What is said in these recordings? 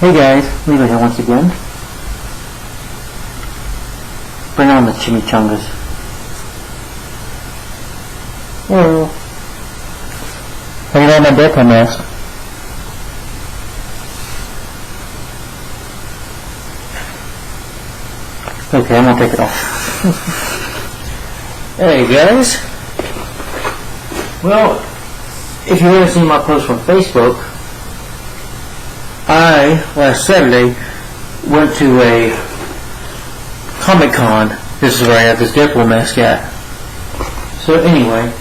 Hey guys, Levi here once again. Bring on the chimichangas. Hello. Have you got my Deadpool mask? Okay, I'm gonna take it off. Hey guys. Well, if you haven't seen my post on Facebook, I, last Saturday, went to a Comic-Con. This is where I got this Deadpool mask at. So anyway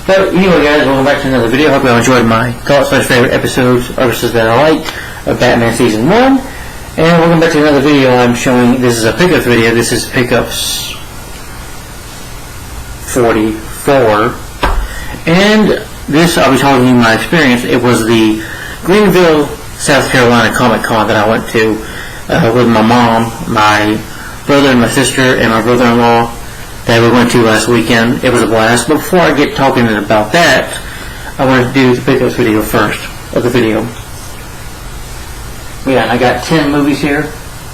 guys, welcome back to another video. Hope you all enjoyed my thoughts/favorite episodes, episodes that I liked of Batman Season 1. And welcome back to another video I'm showing. This is a pickups video. This is pickups 44. And this, I'll be telling you my experience. It was the Greenville, South Carolina Comic-Con that I went to with my mom, my brother and my sister, and my brother-in-law that we went to last weekend. It was a blast. But before I get talking about that, I wanted to do the pickups video first of the video. Yeah, I got 10 movies here.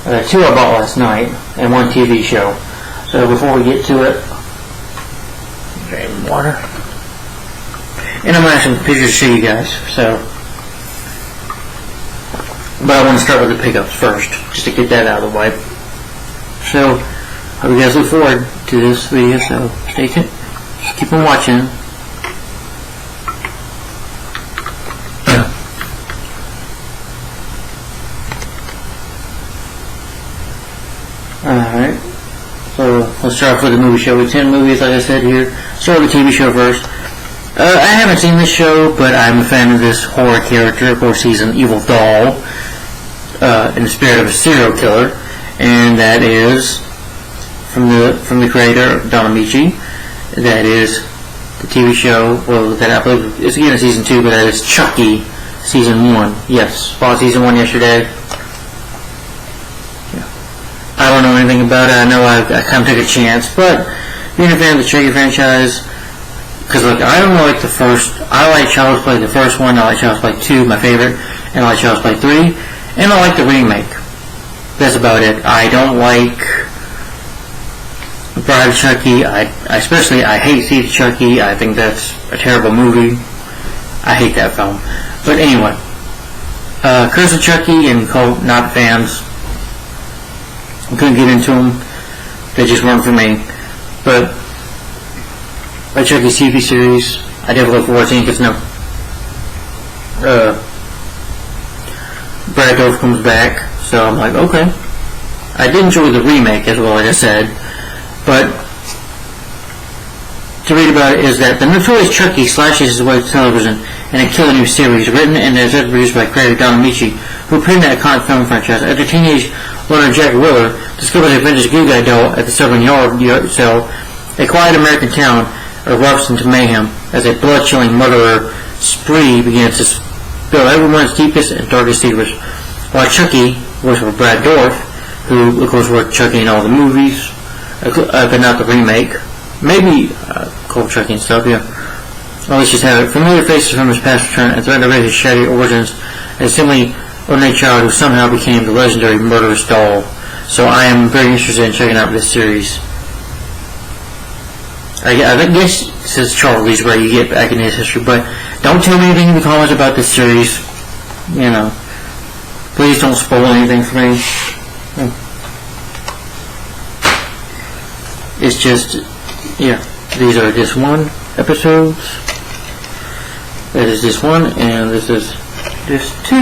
2 I bought last night, and 1 TV show. So before we get to it, drink water. And I'm going to have some pictures to show you guys. But I want to start with the pickups first, just to get that out of the way. So, I hope you guys look forward to this video, so stay tuned. Keep on watching. Alright, so let's start off with the movie show. With 10 movies, like I said here. Start with the TV show first. I haven't seen this show, but I'm a fan of this horror character. Of course, he's an evil doll in the spirit of a serial killer, and that is from the creator Don Amici. That is the TV show. Well, that I believe is again season 2, but that is Chucky, season 1. Yes, bought season 1 yesterday. I don't know anything about it. I know I kind of took a chance, but being a fan of the Chucky franchise, because look, I don't like the first. I like Child's Play the first one. I like Child's Play 2, my favorite, and I like Child's Play 3, and I like the remake. That's about it. I don't like Bride of Chucky. I hate Seed of Chucky. I think that's a terrible movie. I hate that film. But anyway, Curse of Chucky and Cult, not fans. I couldn't get into them. They just weren't for me. But the Chucky TV series, I definitely look forward to seeing, because Brad Dourif comes back, so I'm like, okay. I did enjoy the remake as well, like I said, but to read about it is that the notorious Chucky slashes his way to television in a killer new series written and produced by creator Don Amici, who penned that iconic film franchise after teenage learner Jack Willer discovers a vintage Goo Guy doll at the Southern Yard sale. A quiet American town erupts into mayhem as a blood-chilling murderer spree begins to spill everyone's deepest and darkest secrets. While Chucky, voiced by Brad Dourif, who of course worked Chucky in all the movies, but not the remake, maybe called Chucky and stuff, yeah. Well, let's just have it. Familiar faces from his past return and threaten to raise his shattered origins as simply ordinary child who somehow became the legendary murderous doll. So I am very interested in checking out this series. I guess it says Charlie's where you get back in his history, but don't tell me anything in the comments about this series. You know, please don't spoil anything for me. It's just, yeah, these are just 1 episodes. That is this 1, and this is this 2.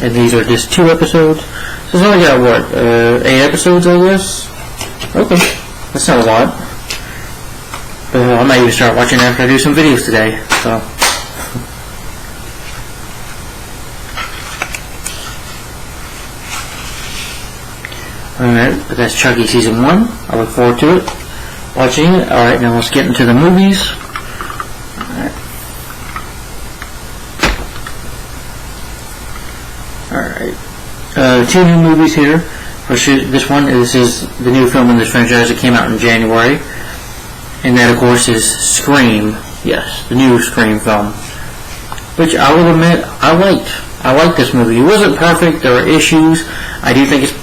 And these are just 2 episodes. So it's only got, what, 8 episodes, I guess? Okay, that's not a lot. But I might even start watching after I do some videos today, so. Alright, but that's Chucky season 1. I look forward to it, watching it. Alright, now let's get into the movies. Alright. 2 new movies here. This is the new film in this franchise that came out in January. And that, of course, is Scream. Yes, the new Scream film, which I will admit I liked. I liked this movie. It wasn't perfect. There were issues. I do think it's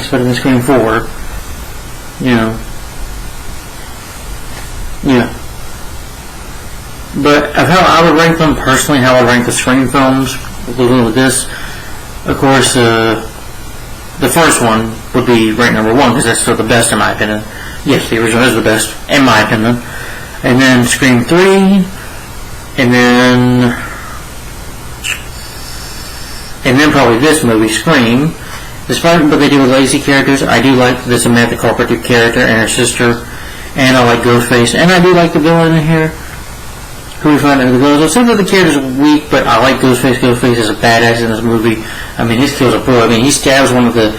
better than Scream 4. You know. Yeah. But of how I would rank them personally, how I would rank the Scream films, living with this, of course, the first one would be ranked number 1 because that's still the best in my opinion. Yes, the original is the best in my opinion. And then Scream 3, and then probably this movie, Scream. Despite what they do with lazy characters, I do like the Samantha Carpenter character and her sister, and I like Ghostface, and I do like the villain in here, who we find out who the villain is. Some of the characters are weak, but I like Ghostface. Ghostface is a badass in this movie. I mean, his kills are brutal. I mean, he stabs some of the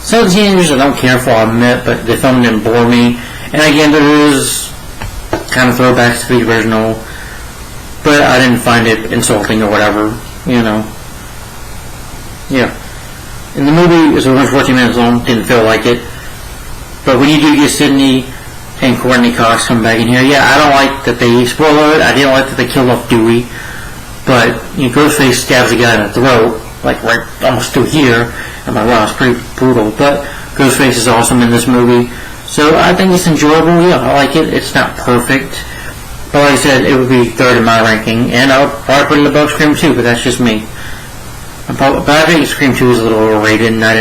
teenagers I don't care for, I admit, but the film didn't bore me. And again, there is kind of throwbacks to the original, but I didn't find it insulting or whatever, you know. Yeah. And the movie is only 14 minutes long, didn't feel like it. But when you do get Sidney and Courtney Cox come back in here, yeah, I don't like that they spoil it. I didn't like that they killed off Dewey. But, you know, Ghostface stabs a guy in the throat, like right almost through here. I'm like, wow, it's pretty brutal. But Ghostface is awesome in this movie. So I think it's enjoyable. Yeah, I like it. It's not perfect. But like I said, it would be third in my ranking. And I would probably put it above Scream 2, but that's just me. But I think Scream 2 is a little overrated, and I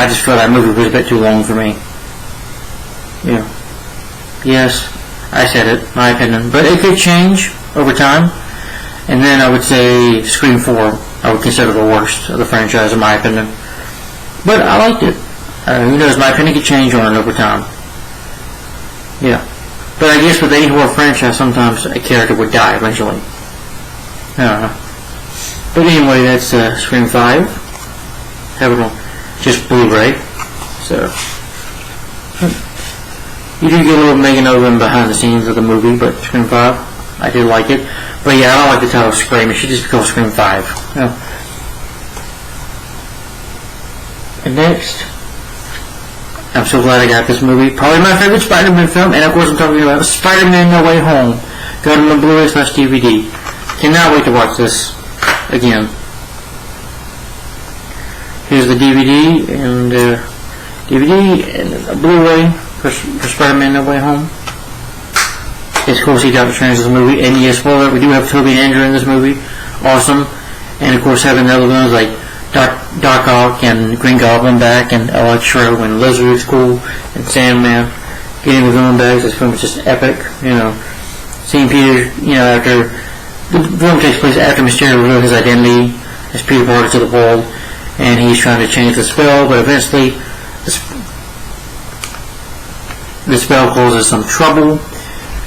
just feel that movie was a bit too long for me. Yeah. Yes, I said it, my opinion. But it could change over time. And then I would say Scream 4, I would consider the worst of the franchise, in my opinion. But I liked it. Who knows, my opinion could change on it over time. Yeah. But I guess with any horror franchise, sometimes a character would die eventually. I don't know. But anyway, that's Scream 5. Having just Blu-ray. So, you do get a little making of and behind the scenes of the movie, but Scream 5, I did like it. But yeah, I don't like the title Scream. It should just be called Scream 5. Yeah. And next, I'm so glad I got this movie. Probably my favorite Spider-Man film, and of course I'm talking about Spider-Man No Way Home. Got it on Blu-ray/DVD. Cannot wait to watch this again. Here's the DVD and a Blu-ray for Spider-Man No Way Home. It's cool to see Doctor Strange in the movie, and yes, spoiler, we do have Tobey and Andrew in this movie. Awesome. And of course having the other ones like Doc Ock and Green Goblin back, and Electro and Lizard's cool, and Sandman. Getting the villain back, this film is just epic, you know. Seeing Peter, you know, after the film takes place after Mysterio revealed his identity as Peter Parker to the world, and he's trying to change the spell, but eventually the spell causes some trouble,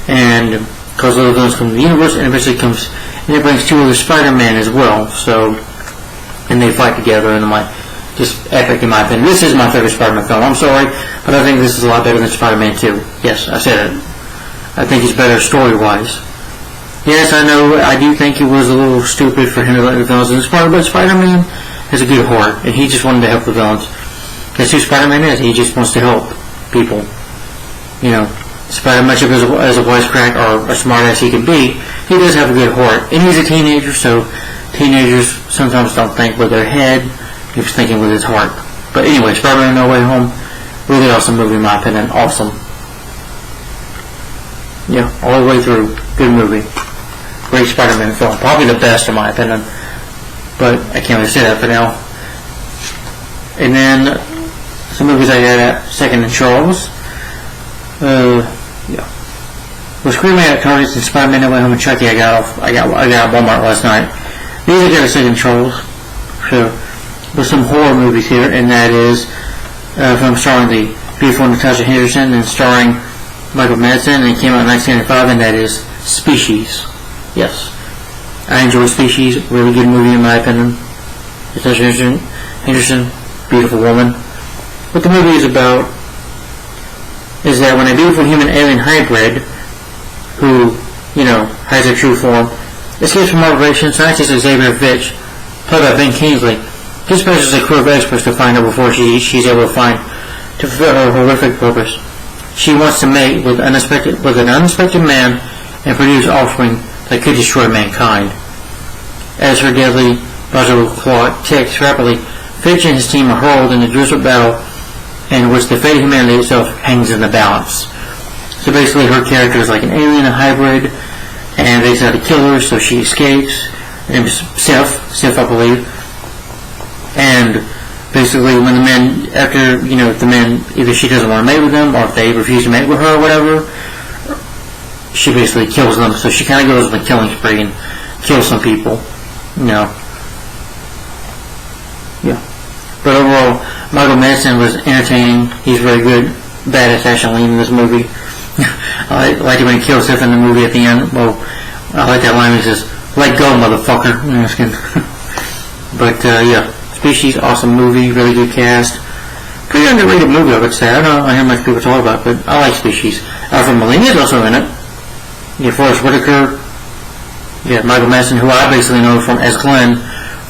and causes other villains come to the universe, and eventually it brings two other Spider-Man as well, so, and they fight together, and I'm like, just epic in my opinion. This is my favorite Spider-Man film, I'm sorry, but I think this is a lot better than Spider-Man 2. Yes, I said it. I think it's better story-wise. Yes, I know, I do think it was a little stupid for him to let the villains in this part, but Spider-Man has a good heart, and he just wanted to help the villains. That's who Spider-Man is, he just wants to help people. You know, despite much of as a wisecrack or a smart ass he can be, he does have a good heart. And he's a teenager, so teenagers sometimes don't think with their head, he's thinking with his heart. But anyway, Spider-Man No Way Home, really awesome movie in my opinion, awesome. Yeah, all the way through, good movie. Great Spider-Man film, probably the best in my opinion, but I can't really say that for now. And then some movies I got at Second and Charles. Yeah. With Screaming at Targets and Spider-Man No Way Home and Chucky, I got at Walmart last night. These I got at Second and Charles. So with some horror movies here, and that is film starring the beautiful Natasha Henderson and starring Michael Madsen, and it came out in 1995, and that is Species. Yes. I enjoy Species, really good movie in my opinion. Natasha Henderson, beautiful woman. What the movie is about is that when a beautiful human-alien hybrid, who, you know, hides their true form, escapes from operation, scientist Xavier Fitch, played by Ben Kingsley, dispatches a crew of experts to find her before she's able to fulfill her horrific purpose. she wants to mate with an unexpected man and produce offspring that could destroy mankind. As her deadly biological clock ticks rapidly, Fitch and his team are hurled in a gruesome battle in which the fate of humanity itself hangs in the balance. So basically her character is like an alien, a hybrid, and they decide to kill her, so she escapes. Her name is Sif, I believe. And basically when the men, after, if the men, either she doesn't want to mate with them, or if they refuse to mate with her or whatever, she basically kills them. So she kind of goes on a killing spree and kills some people. Yeah. But overall, Michael Madsen was entertaining. He's very good, badass action lead in this movie. I liked it when he kills Sif in the movie at the end. Well, I like that line. He says, "Let go, motherfucker." But yeah, Species, awesome movie, really good cast. Pretty underrated movie, I would say. I don't hear much people talk about it, but I like Species. Alfred Molina is also in it. Yeah, Forrest Whitaker. Yeah, Michael Madsen, who I basically know from as Glenn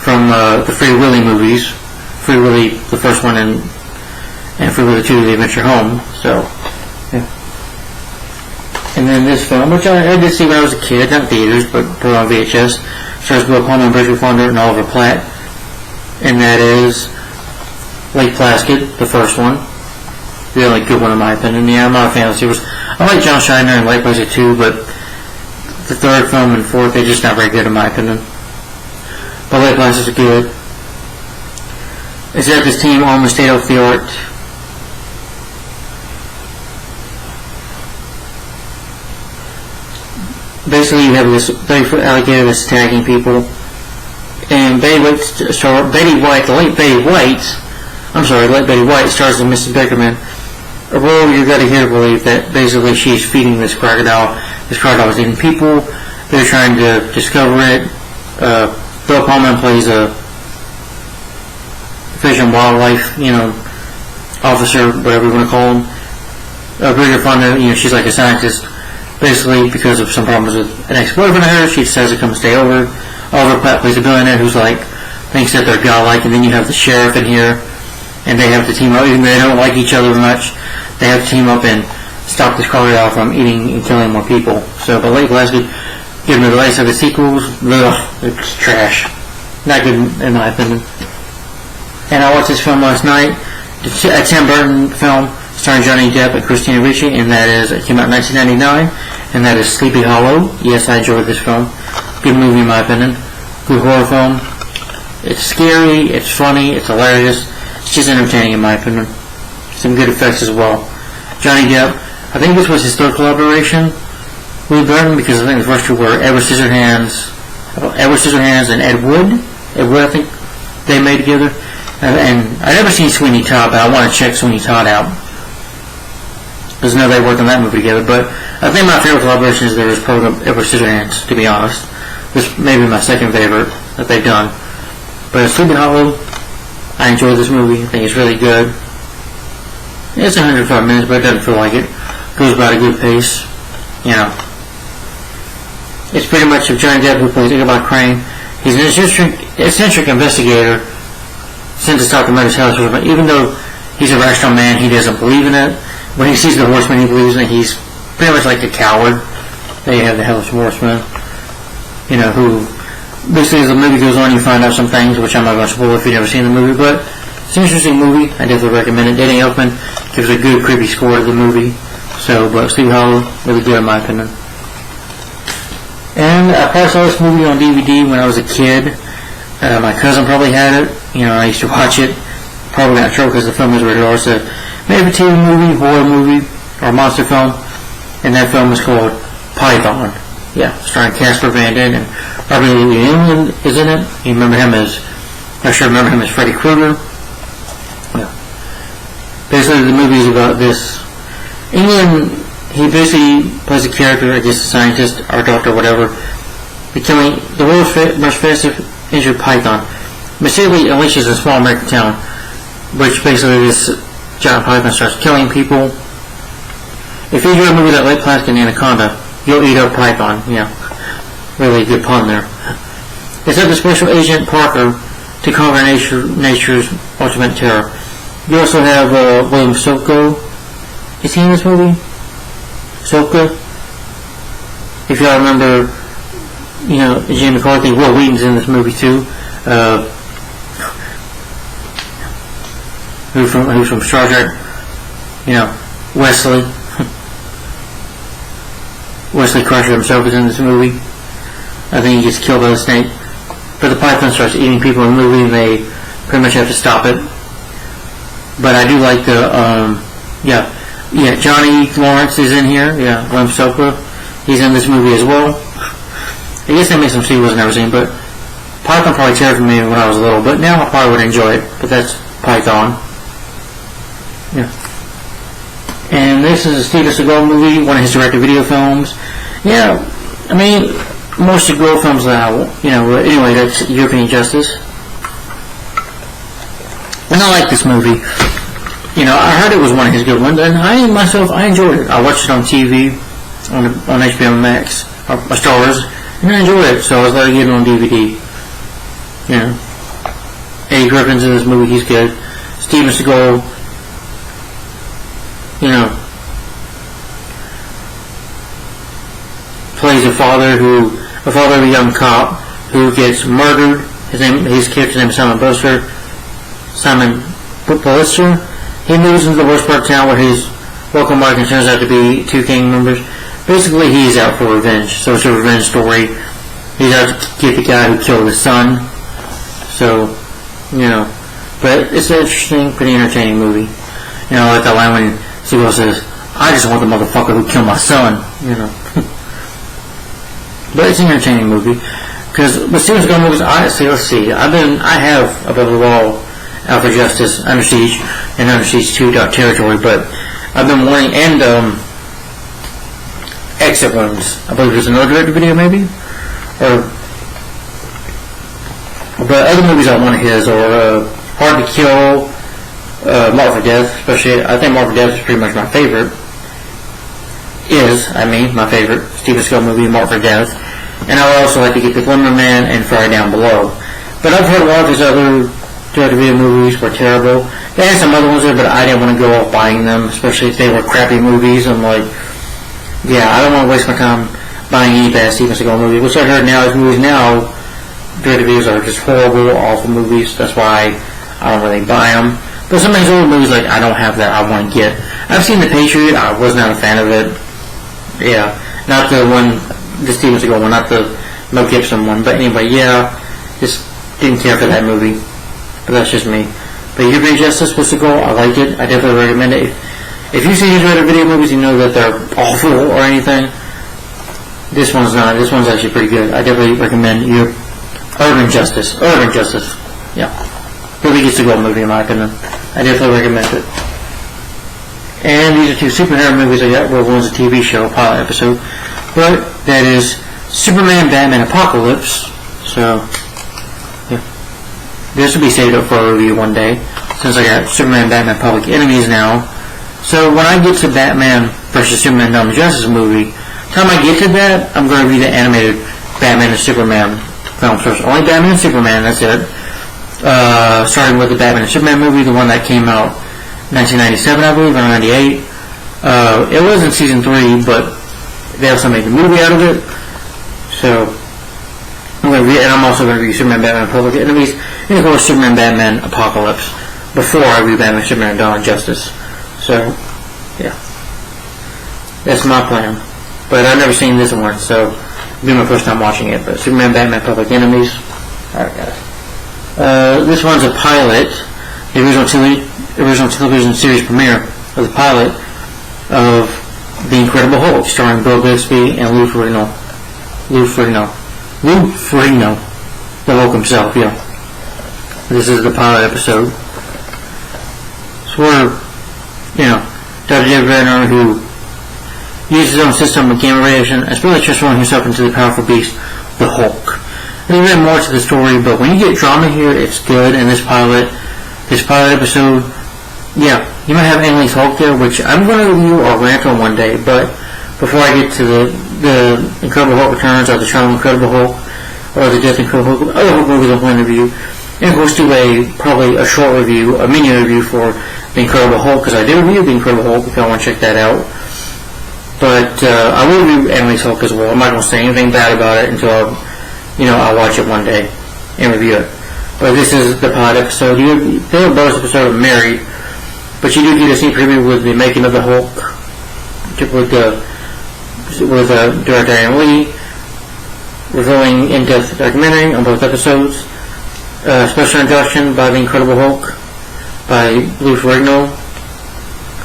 from the Free Willy movies. Free Willy, the first one, and Free Willy 2, The Adventure Home. So, yeah. And then this film, which I did see when I was a kid, not in theaters, but put on VHS, stars Bill Pullman, Bridget Fonda, and Oliver Platt. And that is Lake Placid, the first one. The only good one in my opinion. Yeah, I'm not a fan of the series. I like John Schneider and Lake Placid too, but the third film and fourth, they're just not very good in my opinion. But Lake Placid is good. It's got this team almost state of the art. Basically, you have this 30-foot alligator that's attacking people. And the late Betty White stars as Mrs. Beckerman, a role you've got to hear to believe that basically she's feeding this crocodile. This crocodile is eating people. They're trying to discover it. Bill Pullman plays a fish and wildlife, officer, whatever you want to call him. Bridget Fonda, she's like a scientist. Basically, because of some problems with an ex-boyfriend of hers, she decides to come stay over. Oliver Platt plays a billionaire who's thinks that they're godlike, and then you have the sheriff in here, and they have to team up, even though they don't like each other much, they have to team up and stop this crocodile from eating and killing more people. So, but Lake Placid, given the release of the sequels, it's trash. Not good in my opinion. And I watched this film last night, a Tim Burton film, starring Johnny Depp and Christina Ricci, and it came out in 1999, and that is Sleepy Hollow. Yes, I enjoyed this film. Good movie in my opinion. Good horror film. It's scary, it's funny, it's hilarious. It's just entertaining in my opinion. Some good effects as well. Johnny Depp, I think this was his third collaboration with Burton, because I think the first two were Edward Scissorhands and Ed Wood. Ed Wood, I think they made together. And I've never seen Sweeney Todd, but I want to check Sweeney Todd out. Because I know they worked on that movie together. But I think my favorite collaboration is theirs, probably Edward Scissorhands, to be honest. This may be my second favorite that they've done. But Sleepy Hollow, I enjoy this movie. I think it's really good. It's 105 minutes, but it doesn't feel like it. Goes by at a good pace. It's pretty much of Johnny Depp, who plays Ichabod Crane. He's an eccentric investigator sent to stop the murderous house. Even though he's a rational man, he doesn't believe in it. When he sees the horseman, he believes in it. He's pretty much like a coward. They have the Hellish Horseman. Who basically as the movie goes on, you find out some things, which I'm not going to spoil if you've never seen the movie, but it's an interesting movie. I definitely recommend it. Danny Elfman gives a good, creepy score to the movie. But Sleepy Hollow, really good in my opinion. And I probably saw this movie on DVD when I was a kid. My cousin probably had it. I used to watch it. Probably got in trouble because the film was rated R. So maybe a TV movie, horror movie, or monster film. And that film was called Python. Yeah, starring Casper Van Dien, and Robert Lee England is in it. I remember him as Freddy Krueger. Yeah. Basically, the movie is about this. England, he basically plays a character, I guess a scientist, or doctor, whatever, becoming the world's most fastest injured python. Basically, unleashes a small American town, which basically this giant python starts killing people. If you enjoy a movie that Lake Placid and Anaconda, you'll eat up python. Yeah, really good pun there. It's up to Special Agent Parker to conquer nature's ultimate terror. You also have William Silko Is he in this movie? Soka? If y'all remember, Jim McCarthy, Will Wheaton's in this movie too. Who's from Star Trek? Wesley. Wesley Crusher himself is in this movie. I think he gets killed by the snake. But the python starts eating people in the movie and they pretty much have to stop it. But I do like Johnny Lawrence is in here. Yeah, Lem Soka. He's in this movie as well. I guess that makes him see he wasn't ever seen, but Python probably terrified me when I was little, but now I probably would enjoy it. But that's Python. Yeah. And this is a Steven Seagal movie, one of his direct-to-video films. Yeah, I mean, most Seagal films now, anyway, that's European Justice. And I like this movie. I heard it was one of his good ones, and I enjoyed it. I watched it on TV, on HBO Max, or Stars, and I enjoyed it, so I was glad to get it on DVD. Eddie Griffin's in this movie, he's good. Steven Seagal, plays a father of a young cop who gets murdered. His character's name is Simon Pulitzer. He moves into the worst part of town where his local market turns out to be two gang members. Basically, he's out for revenge, so it's a revenge story. He's out to get the guy who killed his son. So, but it's an interesting, pretty entertaining movie. Like that line when Seagal says, "I just want the motherfucker who killed my son," But it's an entertaining movie. Because with Steven Seagal movies, I have Above the Law, Out for Justice, Under Siege, and Under Siege 2 Dark Territory, but I've been wanting, and Exit Wounds. I believe there's another director video maybe? But other movies I want of his are Hard to Kill, Marked for Death, especially. I think Marked for Death is pretty much my favorite. My favorite Steven Seagal movie, Marked for Death. And I would also like to get The Glimmer Man and Fire Down Below. But I've heard a lot of his other direct-to-video movies were terrible. They had some other ones there, but I didn't want to go off buying them, especially if they were crappy movies. I'm like, I don't want to waste my time buying any bad Steven Seagal movie. Which I heard now, his movies now, direct-to-videos are just horrible, awful movies. That's why I don't really buy them. But some of his old movies, like, I don't have that I want to get. I've seen The Patriot. I was not a fan of it. Yeah, not the one, the Steven Seagal one, not the Mel Gibson one. But anyway, just didn't care for that movie. But that's just me. But European Justice with Seagal, I like it. I definitely recommend it. If you see his other video movies, you know that they're awful or anything. This one's not. This one's actually pretty good. I definitely recommend Urban Justice. Yeah. Really good Seagal movie in my opinion. I definitely recommend it. And these are two superhero movies I got. Well, one's a TV show, a pilot episode. But that is Superman, Batman, Apocalypse. So, this will be saved up for a review one day, since I got Superman, Batman, Public Enemies now. So when I get to Batman vs. Superman Dawn of Justice movie, time I get to that, I'm going to review the animated Batman and Superman film first. Only Batman and Superman, that's it. Starting with the Batman and Superman movie, the one that came out 1997, I believe, or 98. It was in season 3, but they also made the movie out of it. So, I'm also going to review Superman, Batman, Public Enemies, and of course Superman, Batman, Apocalypse, before I review Batman, Superman, Dawn of Justice. So, that's my plan. But I've never seen this one, so it'll be my first time watching it. But Superman, Batman, Public Enemies. Alright, guys. This one's a pilot. The original television series premiere of the pilot of The Incredible Hulk, starring Bill Bixby and Lou Ferrigno. The Hulk himself, This is the pilot episode. So we're, Dr. David Banner, who uses his own system of gamma radiation and really transforming himself into the powerful beast, the Hulk. There's a bit more to the story, but when you get drama here, it's good. And this pilot episode, you might have Ang Lee's Hulk there, which I'm going to review or rant on one day. But before I get to the Incredible Hulk Returns, or the Trial of Incredible Hulk, or the Death of Incredible Hulk, other Hulk movies I'm going to review, and of course do probably a short review, a mini review for The Incredible Hulk, because I did review The Incredible Hulk if y'all want to check that out. But I will review Emily's Hulk as well. I'm not going to say anything bad about it until I'll watch it one day and review it. But this is the pilot episode. They were both episode of Married, but you do get a sneak preview with the making of the Hulk, with director Aaron Lee, revealing in-depth documentary on both episodes. Special introduction by the Incredible Hulk by Lou Ferrigno,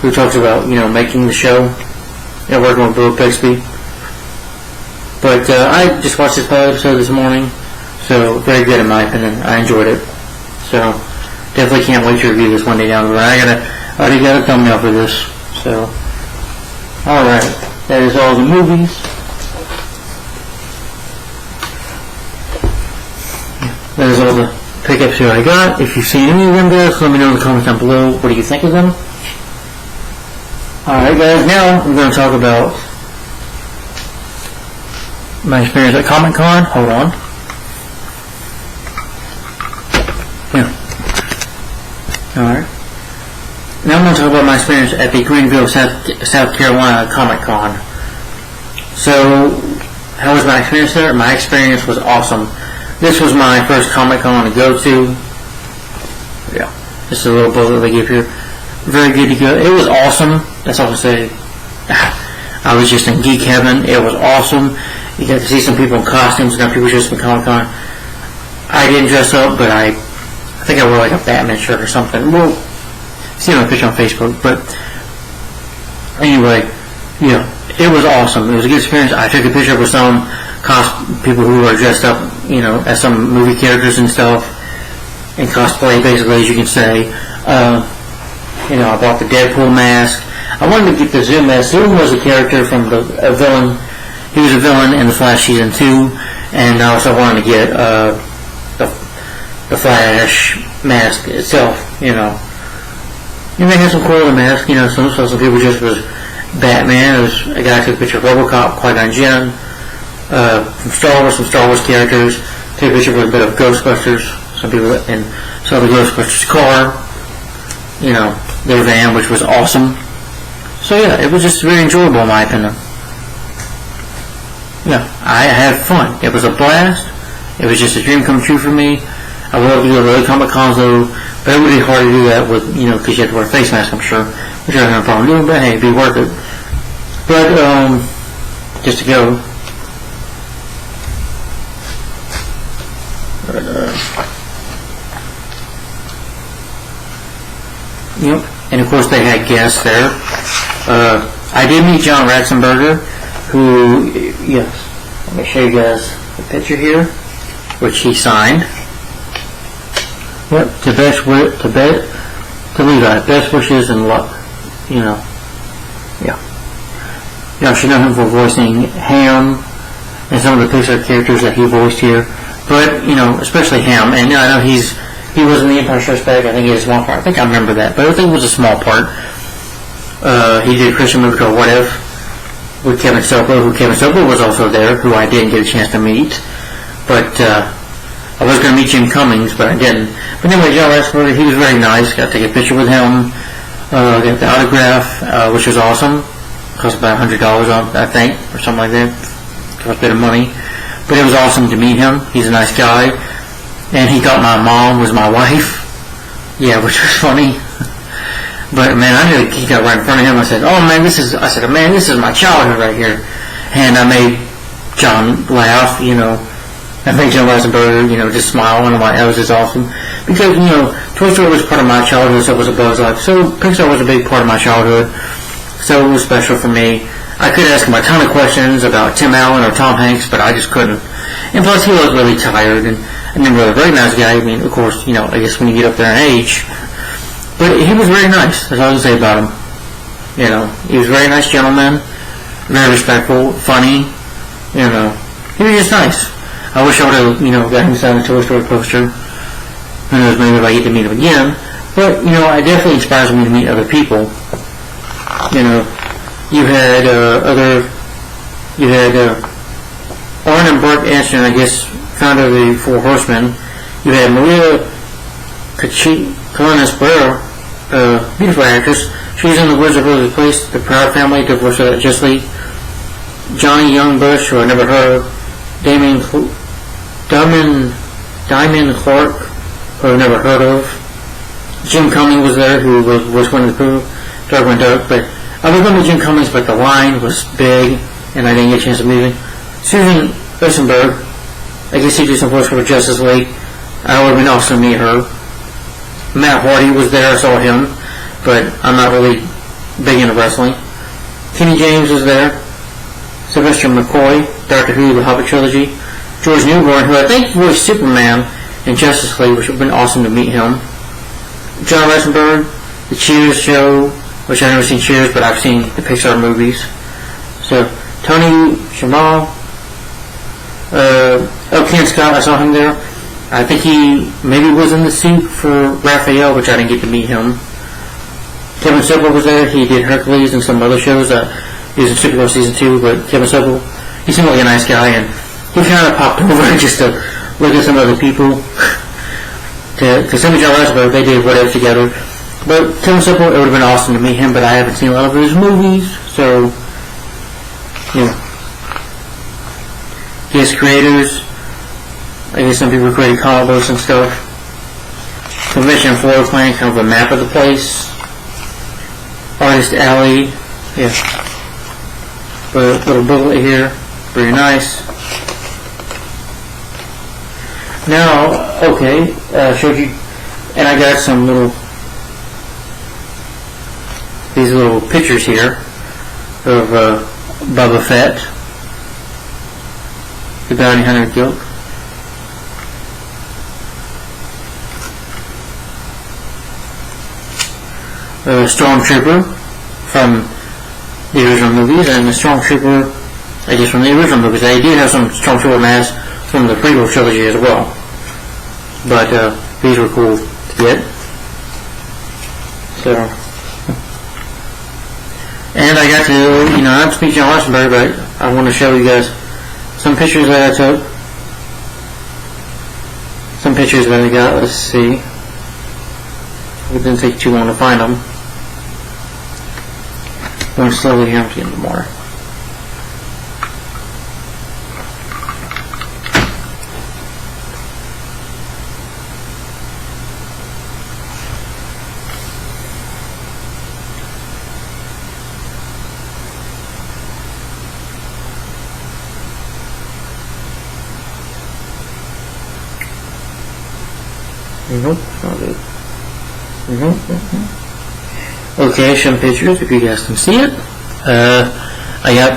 who talks about making the show, working with Bill Bixby. But I just watched this pilot episode this morning, so very good in my opinion. I enjoyed it, so definitely can't wait to review this one day down the road. I already got a thumbnail for this, so alright, that is all the movies. That is all the pickups here I got. If you've seen any of them guys, let me know in the comments down below. What do you think of them? Alright guys, now we're going to talk about my experience at Comic Con. Hold on. Yeah. Alright. Now I'm going to talk about my experience at the Greenville, South Carolina Comic Con. So, how was my experience there? My experience was awesome. This was my first Comic Con to go to. Yeah. Just a little booklet they give here. Very good to go. It was awesome. That's all I can say. I was just in geek heaven. It was awesome. You got to see some people in costumes. Got people just in Comic Con. I didn't dress up, but I think I wore like a Batman shirt or something. Well, see my picture on Facebook. But anyway, it was awesome. It was a good experience. I took a picture with some people who were dressed up, as some movie characters and stuff, in cosplay, basically, as you can say. I bought the Deadpool mask. I wanted to get the Zoom mask. Zoom was a character from a villain. He was a villain in the Flash season 2, and I also wanted to get the Flash mask itself. And they had some cool masks. Some people just was Batman. There was a guy who took a picture of RoboCop, Qui-Gon Jinn. From Star Wars, some Star Wars characters. Take a picture with a bit of Ghostbusters. Some people in saw the Ghostbusters car. Their van, which was awesome. So yeah, it was just very enjoyable in my opinion. Yeah, I had fun. It was a blast. It was just a dream come true for me. I would love to go to other Comic Cons though, but it would be hard to do that with, because you have to wear a face mask, I'm sure, which I don't have a problem doing, but hey, it'd be worth it. But, just to go. Yep, and of course they had guests there. I did meet John Ratzenberger, who, yes, let me show you guys the picture here, which he signed. Yep, to Levi, best wishes and luck. Yeah. Y'all should know him for voicing Ham and some of the Pixar characters that he voiced here. But, especially Ham, and I know he was in The Empire Strikes Back. I think he had a small part. I think I remember that, but I think it was a small part. He did a Christian movie called What If with Kevin Sopel, who Kevin Sopel was also there, who I didn't get a chance to meet. But I was going to meet Jim Cummings, but I didn't. But anyway, John Ratzenberger, he was very nice. Got to take a picture with him. Got the autograph, which was awesome. Cost about $100, I think, or something like that. Cost a bit of money. But it was awesome to meet him. He's a nice guy. And he thought my mom was my wife. Yeah, which was funny. But man, I knew he got right in front of him. I said, man, this is my childhood right here. And I made John laugh, I made John Ratzenberger, just smile, and I'm like, that was just awesome. Because, Toy Story was part of my childhood, so was A Bug's Life. So Pixar was a big part of my childhood. So it was special for me. I could ask him a ton of questions about Tim Allen or Tom Hanks, but I just couldn't. And plus, he was really tired, and I mean, really a very nice guy. I mean, of course, I guess when you get up there in age. But he was very nice, that's all I can say about him. He was a very nice gentleman, very respectful, funny, he was just nice. I wish I would have, got him to sign a Toy Story poster. Who knows, maybe if I get to meet him again. But, it definitely inspires me to meet other people. You had Oren and Bart Anderson, I guess, founder of the Four Horsemen. You had Maria Colinas-Barrera, beautiful actress. She was in The Wizard of Waverly Place, The Proud Family, Divorced Without Justly, Johnny Young Bush, who I never heard of, Diamond Clark, who I never heard of. Jim Cummings was there, who was one of the crew. Dark Went Dark, but I was going to Jim Cummings, but the line was big, and I didn't get a chance to meet him. Susan Ratzenberger, I guess he did some voice for Justice League. I would have been awesome to meet her. Matt Hardy was there, I saw him, but I'm not really big into wrestling. Kenny James was there. Sylvester McCoy, Doctor Who, The Hobbit Trilogy. George Newborn, who I think voiced Superman in Justice League, which would have been awesome to meet him. John Ratzenberger, The Cheers Show, which I've never seen Cheers, but I've seen the Pixar movies. So, Tony Shalhoub, Ken Scott, I saw him there. I think he maybe was in the suit for Raphael, which I didn't get to meet him. Kevin Sobel was there. He did Hercules and some other shows. He was in Supergirl Season 2, but Kevin Sobel, he seemed like a nice guy, and he kind of popped over just to look at some other people. To some of John Ratzenberger, they did whatever together. But Kevin Sobel, it would have been awesome to meet him, but I haven't seen a lot of his movies, so, yeah. His creators, I guess some people created comic books and stuff. Convention and floor plan, kind of a map of the place. Artist Alley, yeah. But a little booklet here, very nice. Now, okay, showed you, and I got some these little pictures here of Boba Fett, the bounty hunter guild. Stormtrooper from the original movies, and the Stormtrooper, I guess, from the original movies. They did have some Stormtrooper masks from the prequel trilogy as well, but these were cool to get. So, and I got to, not speak John Ratzenberger, but I want to show you guys some pictures that I took. Some pictures that I got. Let's see. It didn't take too long to find them. Going slowly here, I'm getting more. Nope, not good. Okay, some pictures if you guys can see it. I got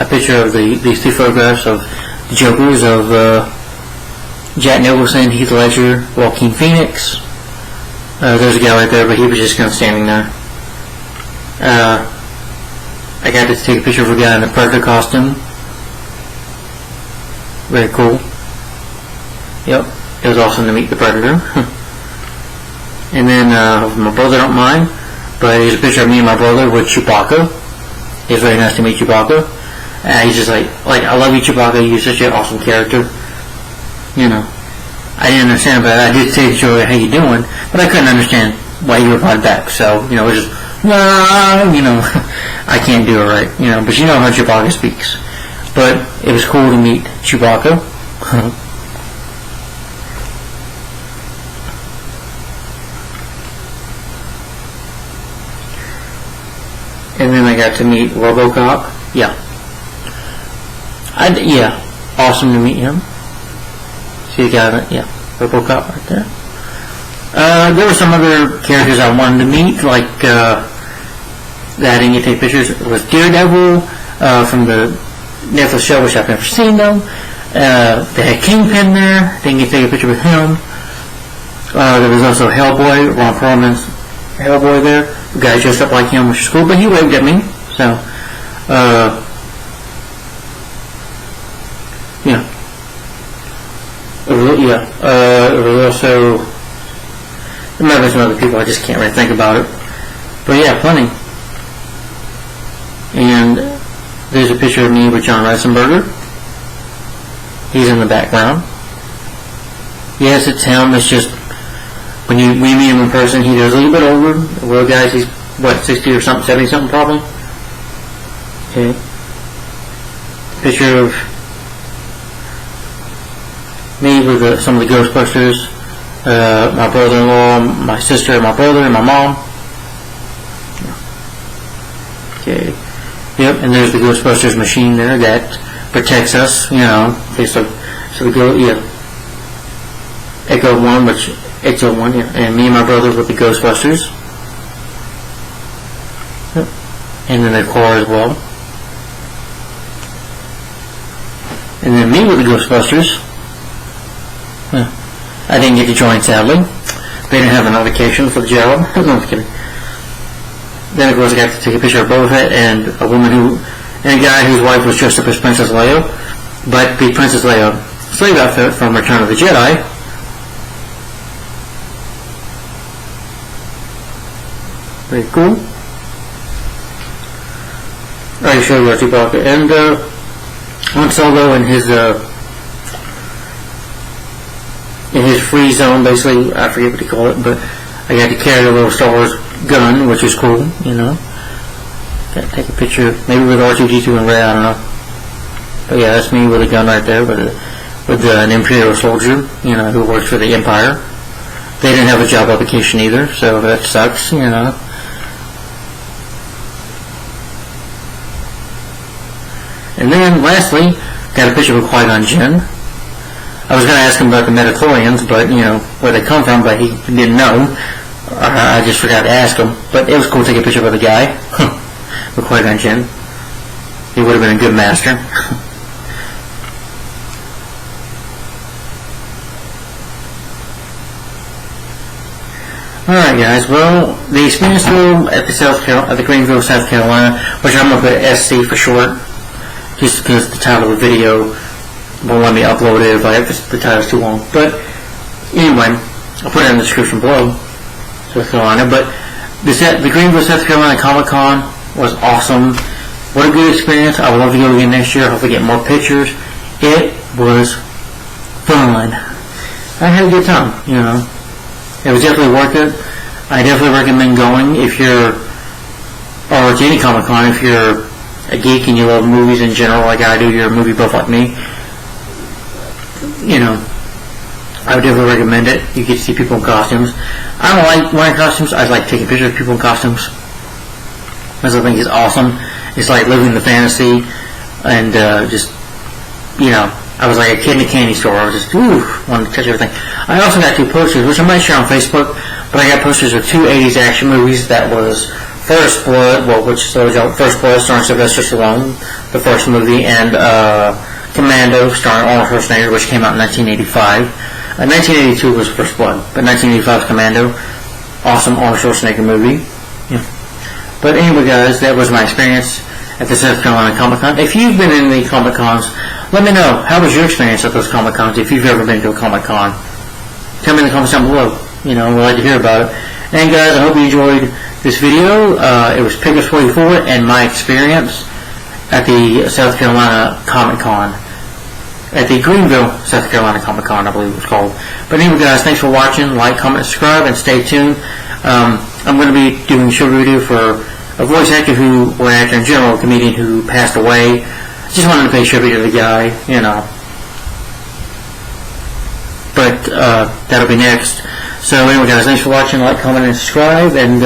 a picture of these two photographs of the Jokers of Jack Nicholson, Heath Ledger, Joaquin Phoenix. There's a guy right there, but he was just kind of standing there. I got to take a picture of a guy in a Predator costume. Very cool. Yep, it was awesome to meet the Predator. And then my brother don't mind, but here's a picture of me and my brother with Chewbacca. It's very nice to meet Chewbacca. He's just like I love you, Chewbacca. You're such an awesome character. I didn't understand, but I did say to Joey, "How you doing?" But I couldn't understand why he replied back. So it was just I can't do it right. But you know how Chewbacca speaks. But it was cool to meet Chewbacca. And then I got to meet RoboCop. Yeah. Awesome to meet him. See, you got it. Yeah, RoboCop right there. There were some other characters I wanted to meet, like that I didn't get to take pictures. It was Daredevil from the Netflix show, which I've never seen them. They had Kingpin there. Didn't get to take a picture with him. There was also Hellboy, Ron Perlman's Hellboy there. The guy dressed up like him, which is cool, but he waved at me. So, yeah. There was also, there might be some other people, I just can't really think about it. But yeah, plenty. And there's a picture of me with John Ratzenberger. He's in the background. Yes, it's him. It's just when you meet him in person, he is a little bit older. Well, guys, he's what, 60 or something, 70 something probably. Okay. Picture of me with some of the Ghostbusters. My brother-in-law, my sister, my brother, and my mom. Okay. Yep, and there's the Ghostbusters machine there that protects us, you know. Okay, so we go, yeah. Echo 1, which, Echo 1, yeah. And me and my brother with the Ghostbusters. Yep. And then the car as well. And then me with the Ghostbusters. Yeah. I didn't get to join, sadly. They didn't have an allocation for the job. No, I'm kidding. Then, of course, I got to take a picture of Boba Fett and a woman and a guy whose wife was dressed up as Princess Leia. But the Princess Leia slave outfit from Return of the Jedi. Very cool. I already showed you about Chewbacca. And, Han Solo in his free zone, basically, I forget what you call it, but I got to carry a little Star Wars gun, which is cool, you know. Got to take a picture, maybe with R2-D2 and Rey, I don't know. But yeah, that's me with a gun right there, with an Imperial soldier, you know, who works for the Empire. They didn't have a job application either, so that sucks, you know. And then, lastly, got a picture of Qui-Gon Jinn. I was going to ask him about the Metachlorians, but, you know, where they come from, but he didn't know. I just forgot to ask him. But it was cool to take a picture of the guy with Qui-Gon Jinn. He would have been a good master. Alright, guys, well, the experience though at the Greenville, South Carolina, which I'm going to put SC for short, just because the title of the video won't let me upload it if the title's too long. But anyway, I'll put it in the description below, South Carolina. But the Greenville, South Carolina Comic-Con was awesome. What a good experience. I would love to go again next year. Hopefully get more pictures. It was fun. I had a good time, you know. It was definitely worth it. I definitely recommend going if you're, or to any Comic-Con, if you're a geek and you love movies in general like I do, you're a movie buff like me, you know, I would definitely recommend it. You get to see people in costumes. I don't like wearing costumes. I like taking pictures of people in costumes. That's, I think, is awesome. It's like living the fantasy, and just, you know, I was like a kid in a candy store. I was just, wanted to touch everything. I also got 2 posters, which I might share on Facebook, but I got posters of 2 80s action movies. That was First Blood, First Blood starring Sylvester Stallone, the first movie, and Commando starring Arnold Schwarzenegger, which came out in 1985. 1982 was First Blood, but 1985 was Commando. Awesome Arnold Schwarzenegger movie. Yeah. But anyway, guys, that was my experience at the South Carolina Comic-Con. If you've been in the Comic-Cons, let me know. How was your experience at those Comic-Cons, if you've ever been to a Comic-Con? Tell me in the comments down below. You know, we'd like to hear about it. And guys, I hope you enjoyed this video. It was Pickers 44 and my experience at the South Carolina Comic-Con. At the Greenville, South Carolina Comic-Con, I believe it was called. But anyway, guys, thanks for watching. Like, comment, subscribe, and stay tuned. I'm going to be doing a short video for a voice actor or actor in general, a comedian who passed away. Just wanted to pay tribute to the guy, you know. But that'll be next. So anyway, guys, thanks for watching. Like, comment, and subscribe, and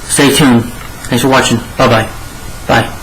stay tuned. Thanks for watching. Bye-bye. Bye.